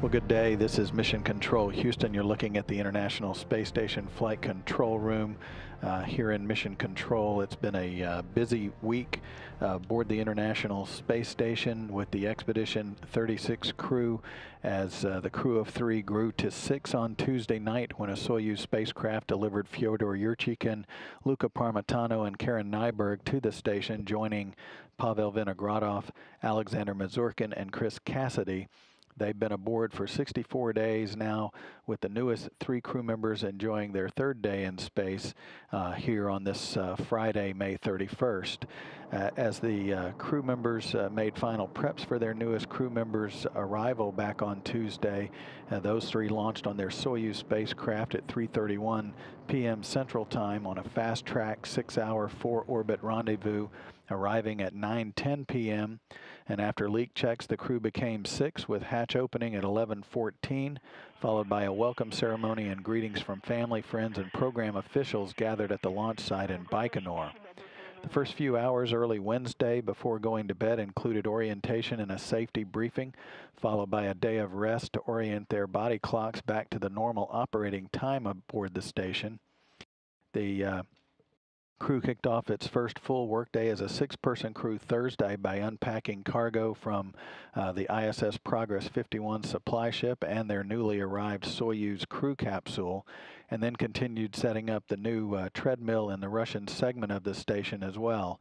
Well, good day. This is Mission Control Houston. You're looking at the International Space Station Flight Control Room here in Mission Control. It's been a busy week aboard the International Space Station with the Expedition 36 crew as the crew of 3 grew to 6 on Tuesday night when a Soyuz spacecraft delivered Fyodor Yurchikhin, Luca Parmitano, and Karen Nyberg to the station, joining Pavel Vinogradov, Alexander Mazurkin, and Chris Cassidy. They've been aboard for 64 days now, with the newest 3 crew members enjoying their 3rd day in space here on this Friday, May 31st. As the crew members made final preps for their newest crew members' arrival back on Tuesday, those 3 launched on their Soyuz spacecraft at 3:31 p.m. Central Time on a fast-track 6-hour 4-orbit rendezvous, arriving at 9:10 p.m. And after leak checks, the crew became 6 with hatch opening at 11:14, followed by a welcome ceremony and greetings from family, friends, and program officials gathered at the launch site in Baikonur. The first few hours early Wednesday before going to bed included orientation and a safety briefing, followed by a day of rest to orient their body clocks back to the normal operating time aboard the station. The crew kicked off its first full workday as a 6-person crew Thursday by unpacking cargo from the ISS Progress 51 supply ship and their newly arrived Soyuz crew capsule, and then continued setting up the new treadmill in the Russian segment of the station as well.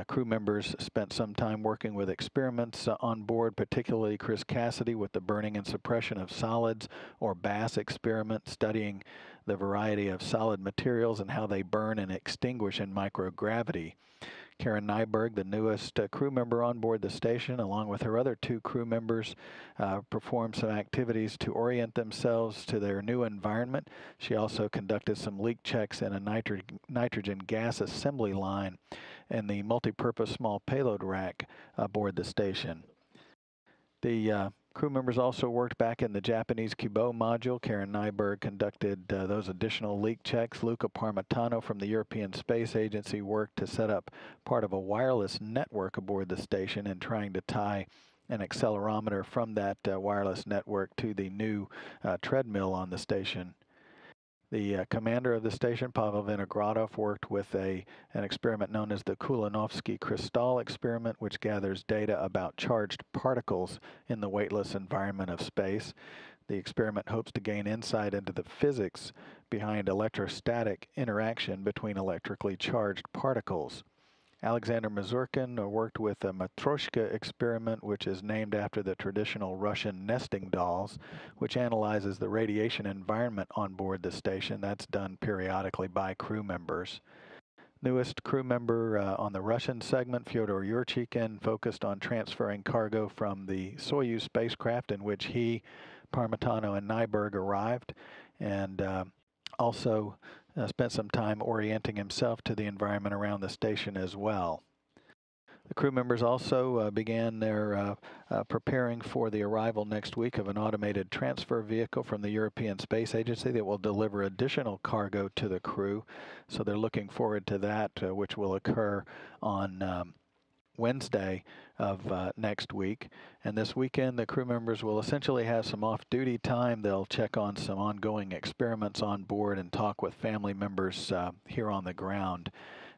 Crew members spent some time working with experiments on board, particularly Chris Cassidy with the burning and suppression of solids, or BASS experiment, studying the variety of solid materials and how they burn and extinguish in microgravity. Karen Nyberg, the newest crew member on board the station, along with her other 2 crew members, performed some activities to orient themselves to their new environment. She also conducted some leak checks in a nitrogen gas assembly line in the multi-purpose small payload rack aboard the station. The crew members also worked back in the Japanese Kibo module. Karen Nyberg conducted those additional leak checks. Luca Parmitano from the European Space Agency worked to set up part of a wireless network aboard the station and trying to tie an accelerometer from that wireless network to the new treadmill on the station. The commander of the station, Pavel Vinogradov, worked with an experiment known as the Kulanovsky crystal experiment, which gathers data about charged particles in the weightless environment of space. The experiment hopes to gain insight into the physics behind electrostatic interaction between electrically charged particles. Alexander Mazurkin worked with a Matryoshka experiment, which is named after the traditional Russian nesting dolls, which analyzes the radiation environment on board the station. That's done periodically by crew members. Newest crew member on the Russian segment, Fyodor Yurchikhin, focused on transferring cargo from the Soyuz spacecraft in which he, Parmitano, and Nyberg arrived, and also spent some time orienting himself to the environment around the station as well. The crew members also began their preparing for the arrival next week of an automated transfer vehicle from the European Space Agency that will deliver additional cargo to the crew. So they're looking forward to that, which will occur on Wednesday of next week. And this weekend, the crew members will essentially have some off-duty time. They'll check on some ongoing experiments on board and talk with family members here on the ground.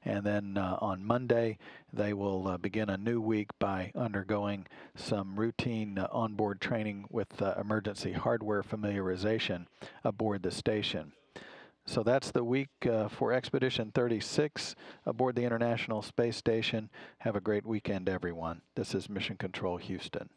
And then on Monday, they will begin a new week by undergoing some routine onboard training with emergency hardware familiarization aboard the station. So that's the week for Expedition 36 aboard the International Space Station. Have a great weekend, everyone. This is Mission Control Houston.